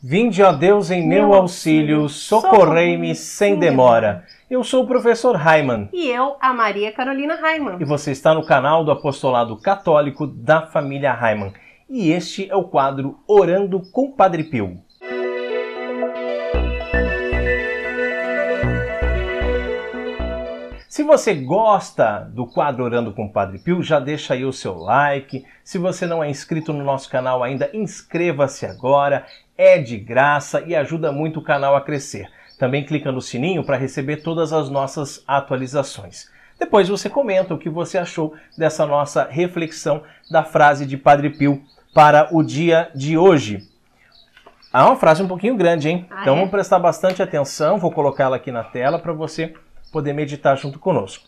Vinde, ó Deus, em meu auxílio, socorrei-me sem demora. Eu sou o professor Raiman. E eu, a Maria Carolina Raiman. E você está no canal do Apostolado Católico da família Raiman. E este é o quadro Orando com Padre Pio. Se você gosta do quadro Orando com o Padre Pio, já deixa aí o seu like. Se você não é inscrito no nosso canal ainda, inscreva-se agora. É de graça e ajuda muito o canal a crescer. Também clica no sininho para receber todas as nossas atualizações. Depois você comenta o que você achou dessa nossa reflexão da frase de Padre Pio para o dia de hoje. Ah, uma frase um pouquinho grande, hein? Então vamos prestar bastante atenção. Vou colocá-la aqui na tela para você poder meditar junto conosco.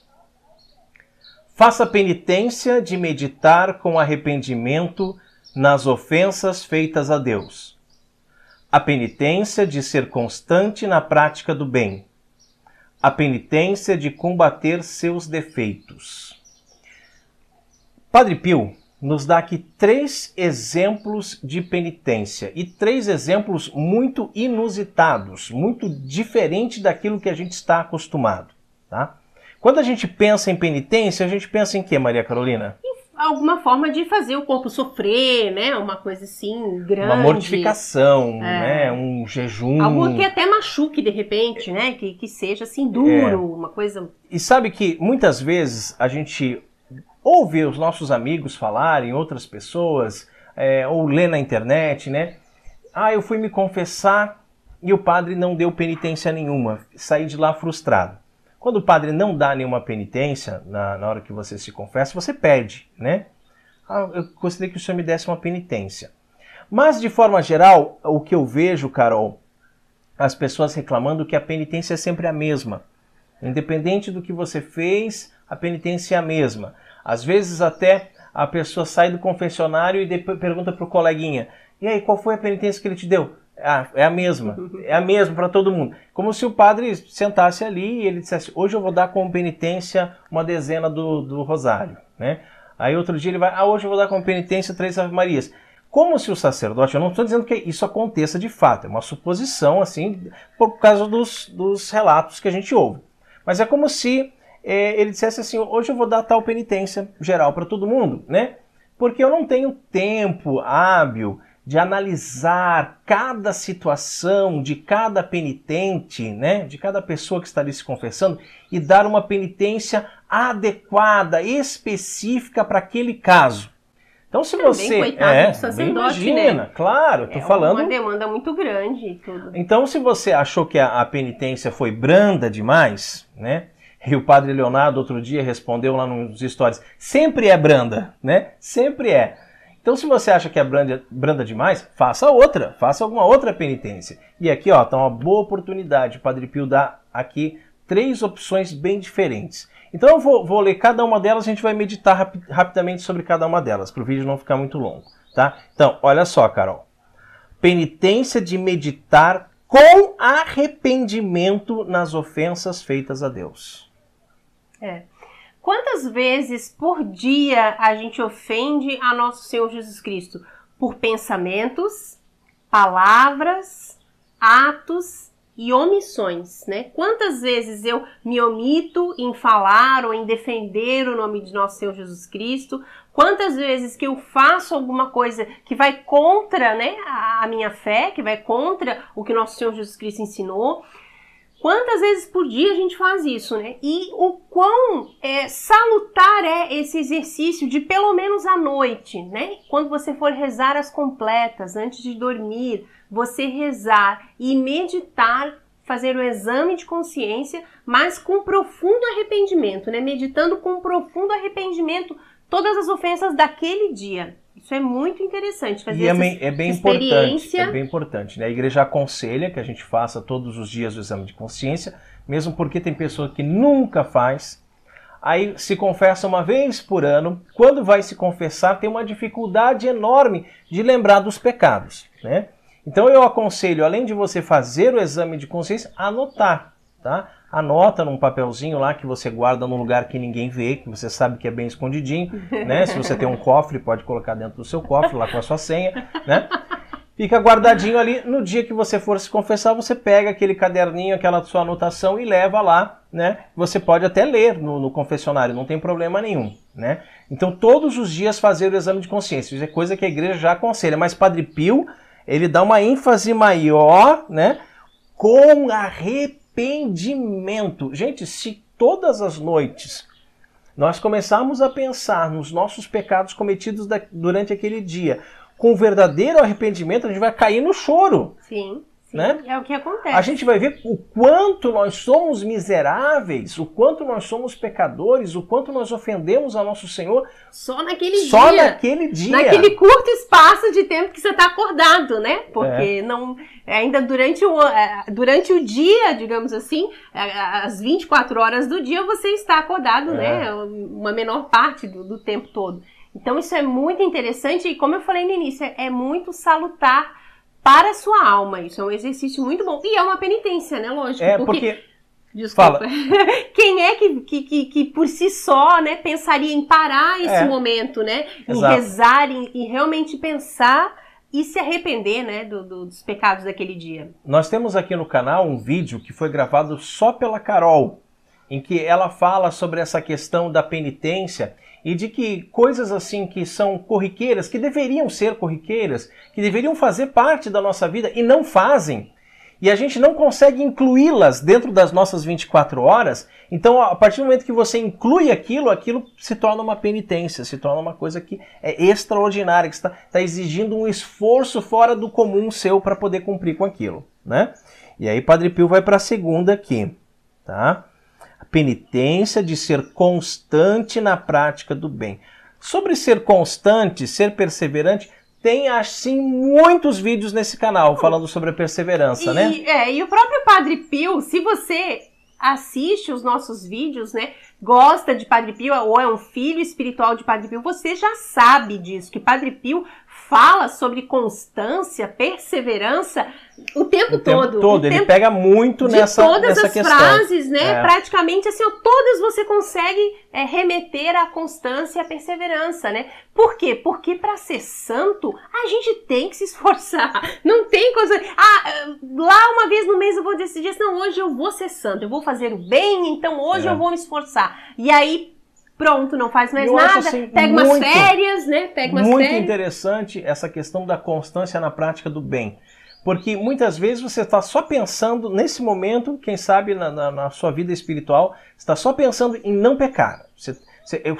Faça penitência de meditar com arrependimento nas ofensas feitas a Deus. A penitência de ser constante na prática do bem. A penitência de combater seus defeitos. Padre Pio nos dá aqui 3 exemplos de penitência e 3 exemplos muito inusitados, muito diferentes daquilo que a gente está acostumado, tá? Quando a gente pensa em penitência, a gente pensa em quê, Maria Carolina? Alguma forma de fazer o corpo sofrer, né? Uma coisa assim, grande. Uma mortificação, né? Um jejum. Algo que até machuque de repente, né? Que seja assim duro, uma coisa... E sabe que muitas vezes a gente ouve os nossos amigos falarem, outras pessoas, ou lê na internet, né? Ah, eu fui me confessar e o padre não deu penitência nenhuma. Saí de lá frustrado. Quando o padre não dá nenhuma penitência, na hora que você se confessa, você pede, né? Ah, eu gostaria que o senhor me desse uma penitência. Mas, de forma geral, o que eu vejo, Carol, as pessoas reclamando que a penitência é sempre a mesma. Independente do que você fez, a penitência é a mesma. Às vezes até a pessoa sai do confessionário e depois pergunta para o coleguinha: e aí, qual foi a penitência que ele te deu? Ah, é a mesma para todo mundo. Como se o padre sentasse ali e ele dissesse: hoje eu vou dar como penitência uma dezena do rosário, né? Aí outro dia ele vai: hoje eu vou dar como penitência 3 Ave Marias. Como se o sacerdote, eu não estou dizendo que isso aconteça de fato, é uma suposição assim, por causa dos relatos que a gente ouve. Mas é como se ele dissesse assim: hoje eu vou dar tal penitência geral para todo mundo, né? Porque eu não tenho tempo hábil de analisar cada situação de cada penitente, né, de cada pessoa que está ali se confessando e dar uma penitência adequada, específica para aquele caso. Então, se você... Bem coitado do sacerdote, imagina, né? Claro, estou falando... É uma demanda muito grande e tudo. Então, se você achou que a penitência foi branda demais, né, e o padre Leonardo outro dia respondeu lá nos stories: sempre é branda, né? Sempre é. Então, se você acha que é branda demais, faça alguma outra penitência. E aqui, ó, tá uma boa oportunidade. O Padre Pio dá aqui 3 opções bem diferentes. Então, eu vou ler cada uma delas, a gente vai meditar rapidamente sobre cada uma delas, para o vídeo não ficar muito longo, tá? Então, olha só, Carol. Penitência de meditar com arrependimento nas ofensas feitas a Deus. Quantas vezes por dia a gente ofende a nosso Senhor Jesus Cristo? Por pensamentos, palavras, atos e omissões, né? Quantas vezes eu me omito em falar ou em defender o nome de nosso Senhor Jesus Cristo? Quantas vezes que eu faço alguma coisa que vai contra, né, a minha fé, que vai contra o que nosso Senhor Jesus Cristo ensinou? Quantas vezes por dia a gente faz isso, né? E o quão salutar é esse exercício de pelo menos à noite, né? Quando você for rezar as completas, antes de dormir, você rezar e meditar, fazer o exame de consciência, mas com profundo arrependimento, né? Meditando com profundo arrependimento todas as ofensas daquele dia. Isso é muito interessante fazer essa experiência. É bem importante, né? A igreja aconselha que a gente faça todos os dias o exame de consciência, mesmo porque tem pessoa que nunca faz, aí se confessa uma vez por ano, quando vai se confessar tem uma dificuldade enorme de lembrar dos pecados, né? Então eu aconselho, além de você fazer o exame de consciência, anotar, tá? Anota num papelzinho lá que você guarda num lugar que ninguém vê, que você sabe que é bem escondidinho, né? Se você tem um cofre, pode colocar dentro do seu cofre lá com a sua senha, né? Fica guardadinho ali, no dia que você for se confessar, você pega aquele caderninho, aquela sua anotação e leva lá, né? Você pode até ler no confessionário, não tem problema nenhum, né? Então, todos os dias fazer o exame de consciência, isso é coisa que a igreja já aconselha, mas Padre Pio, ele dá uma ênfase maior, né? Com arrependimento. Gente, se todas as noites nós começarmos a pensar nos nossos pecados cometidos durante aquele dia, com verdadeiro arrependimento, a gente vai cair no choro. Sim, né? É o que acontece. A gente vai ver o quanto nós somos miseráveis, o quanto nós somos pecadores, o quanto nós ofendemos a nosso Senhor. Só naquele dia. Só naquele dia. Naquele curto espaço de tempo que você está acordado, né? Porque não, ainda durante o dia, digamos assim, as 24 horas do dia você está acordado, né? Uma menor parte do tempo todo. Então isso é muito interessante e, como eu falei no início, é muito salutar para a sua alma. Isso é um exercício muito bom. E é uma penitência, né? Lógico. Porque... Desculpa. Fala. Quem é que por si só, né, pensaria em parar esse momento, né? Em rezar, em realmente pensar e se arrepender, né, dos pecados daquele dia. Nós temos aqui no canal um vídeo que foi gravado só pela Carol, em que ela fala sobre essa questão da penitência e de que coisas assim que são corriqueiras, que deveriam ser corriqueiras, que deveriam fazer parte da nossa vida e não fazem. E a gente não consegue incluí-las dentro das nossas 24 horas. Então, a partir do momento que você inclui aquilo se torna uma penitência, se torna uma coisa que é extraordinária, que está exigindo um esforço fora do comum seu para poder cumprir com aquilo, né? E aí Padre Pio vai para a segunda aqui, tá? A penitência de ser constante na prática do bem. Sobre ser constante, ser perseverante, tem, assim, muitos vídeos nesse canal falando sobre a perseverança, né? E o próprio Padre Pio, se você assiste os nossos vídeos, né, gosta de Padre Pio ou é um filho espiritual de Padre Pio, você já sabe disso, que Padre Pio fala sobre constância, perseverança o tempo todo. Ele pega muito nessa questão. Todas as frases, né? Praticamente assim, todas você consegue remeter à constância e à perseverança, né? Por quê? Porque para ser santo, a gente tem que se esforçar. Não tem coisa... lá uma vez no mês eu vou decidir, não, hoje eu vou ser santo, eu vou fazer o bem, então hoje eu vou me esforçar. E aí... Pronto, não faz mais nada, assim, pega umas férias, né? Muito interessante essa questão da constância na prática do bem. Porque muitas vezes você está só pensando, nesse momento, quem sabe na sua vida espiritual, está só pensando em não pecar. Você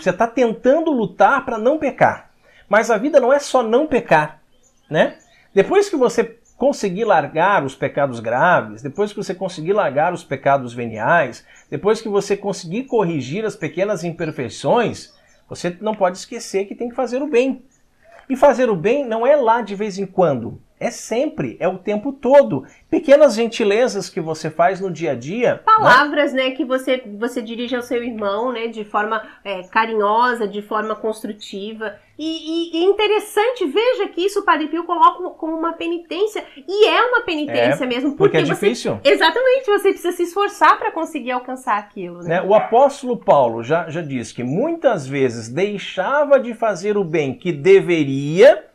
está tentando lutar para não pecar. Mas a vida não é só não pecar, né? Depois que você conseguir largar os pecados graves, depois que você conseguir largar os pecados veniais, depois que você conseguir corrigir as pequenas imperfeições, você não pode esquecer que tem que fazer o bem. E fazer o bem não é lá de vez em quando, é sempre, é o tempo todo. Pequenas gentilezas que você faz no dia a dia. Palavras, né, que você dirige ao seu irmão, né, de forma carinhosa, de forma construtiva. E interessante, veja que isso o Padre Pio coloca como uma penitência. E é uma penitência mesmo. Porque é difícil. Exatamente, você precisa se esforçar para conseguir alcançar aquilo. Né? O apóstolo Paulo já diz que muitas vezes deixava de fazer o bem que deveria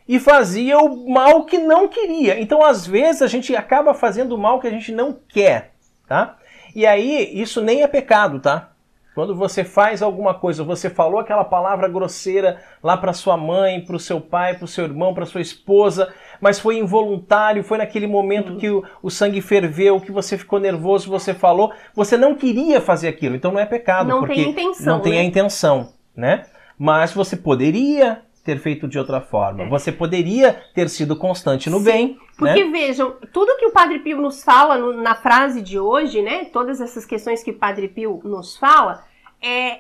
e fazia o mal que não queria. Então, às vezes, a gente acaba fazendo o mal que a gente não quer, tá? E aí, isso nem é pecado, tá? Quando você faz alguma coisa, você falou aquela palavra grosseira lá para sua mãe, para o seu pai, para o seu irmão, para sua esposa, mas foi involuntário, foi naquele momento que o sangue ferveu, que você ficou nervoso, você falou, você não queria fazer aquilo, então não é pecado, não porque tem intenção, não tem a intenção, né? Mas você poderia ter feito de outra forma. Você poderia ter sido constante no bem. Porque vejam, tudo que o Padre Pio nos fala na frase de hoje, né? Todas essas questões que o Padre Pio nos fala,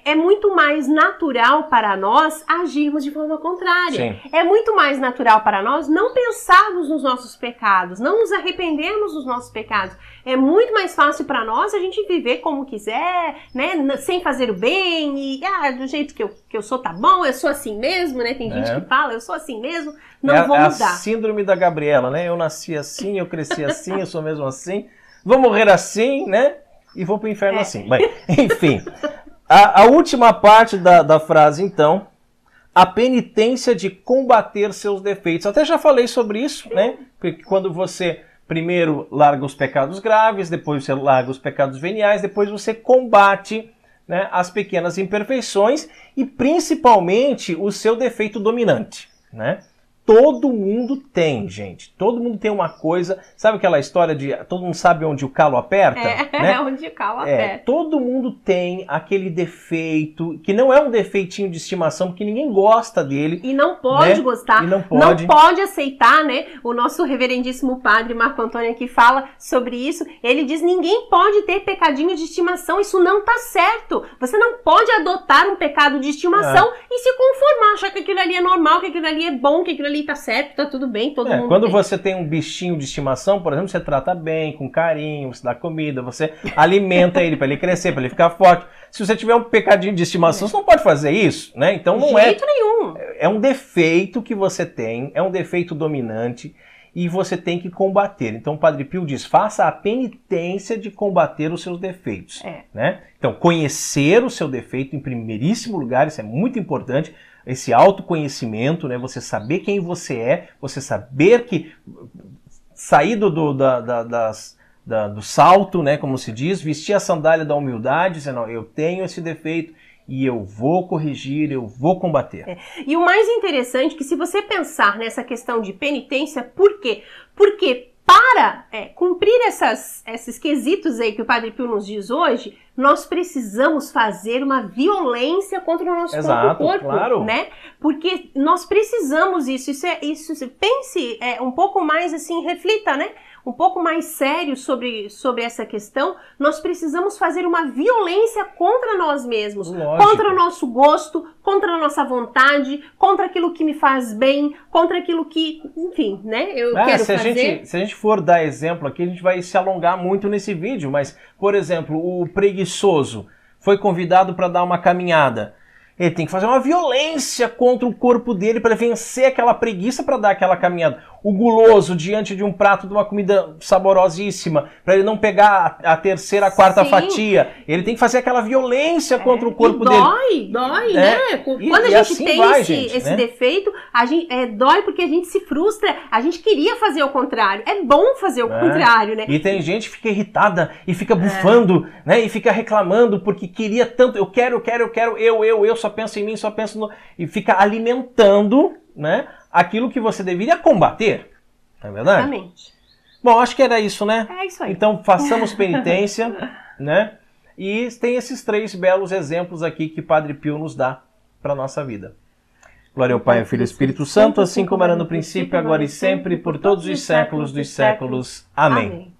é muito mais natural para nós agirmos de forma contrária. Sim. É muito mais natural para nós não pensarmos nos nossos pecados, não nos arrependermos dos nossos pecados. É muito mais fácil para nós a gente viver como quiser, né, sem fazer o bem, e do jeito que eu sou tá bom, eu sou assim mesmo, né? Tem gente que fala, eu sou assim mesmo, não vou mudar. É a síndrome da Gabriela, né? Eu nasci assim, eu cresci assim, eu sou mesmo assim, vou morrer assim, né? E vou pro inferno assim. Bem, enfim... A última parte da frase, então, a penitência de combater seus defeitos. Até já falei sobre isso, né? Porque quando você primeiro larga os pecados graves, depois você larga os pecados veniais, depois você combate, né, as pequenas imperfeições e principalmente o seu defeito dominante, né? Todo mundo tem, gente. Todo mundo tem uma coisa. Sabe aquela história de todo mundo sabe onde o calo aperta? Né? Onde o calo aperta. Todo mundo tem aquele defeito, que não é um defeitinho de estimação, porque ninguém gosta dele. E não pode, né, gostar. E não pode. Não pode aceitar, né? O nosso reverendíssimo padre Marco Antônio aqui fala sobre isso. Ele diz, ninguém pode ter pecadinho de estimação. Isso não tá certo. Você não pode adotar um pecado de estimação e se conformar, achar que aquilo ali é normal, que aquilo ali é bom, que aquilo ali tá certo, tá tudo bem, todo mundo quando bem. Você tem um bichinho de estimação, por exemplo, você trata bem, com carinho, você dá comida, você alimenta ele para ele crescer, para ele ficar forte. Se você tiver um pecadinho de estimação, você não pode fazer isso, né? Então não de jeito nenhum. É um defeito que você tem, é um defeito dominante e você tem que combater. Então o Padre Pio diz, faça a penitência de combater os seus defeitos. Né? Então conhecer o seu defeito em primeiríssimo lugar, isso é muito importante. Esse autoconhecimento, né? Você saber quem você é, você saber que sair do salto, né? Como se diz, vestir a sandália da humildade, dizendo, não, eu tenho esse defeito e eu vou corrigir, eu vou combater. E o mais interessante é que se você pensar nessa questão de penitência, por quê? Porque para cumprir esses quesitos aí que o Padre Pio nos diz hoje, nós precisamos fazer uma violência contra o nosso próprio corpo, claro, né? Porque nós precisamos isso. Pense um pouco mais assim, reflita, né? Um pouco mais sério sobre essa questão. Nós precisamos fazer uma violência contra nós mesmos, contra o nosso gosto, contra a nossa vontade, contra aquilo que me faz bem, contra aquilo que, enfim, né? Eu quero fazer. Se a gente for dar exemplo aqui, a gente vai se alongar muito nesse vídeo, mas, por exemplo, o preguiçoso foi convidado para dar uma caminhada. Ele tem que fazer uma violência contra o corpo dele para vencer aquela preguiça para dar aquela caminhada. O guloso diante de um prato de uma comida saborosíssima, para ele não pegar a terceira, a quarta fatia. Ele tem que fazer aquela violência contra o corpo dele. Dói, né? Quando a gente assim tem esse defeito, a gente, dói porque a gente se frustra. A gente queria fazer o contrário. É bom fazer o contrário, né? E tem gente que fica irritada e fica bufando, né? E fica reclamando porque queria tanto. Eu quero, eu só penso em mim, só penso no... E fica alimentando, né, aquilo que você deveria combater. Não é verdade? Exatamente. Bom, acho que era isso, né? É isso aí. Então, façamos penitência, né? E tem esses 3 belos exemplos aqui que Padre Pio nos dá para a nossa vida. Glória ao Pai, ao Filho e ao Espírito Santo, assim como era no princípio, agora e sempre, por todos os séculos dos séculos. Amém.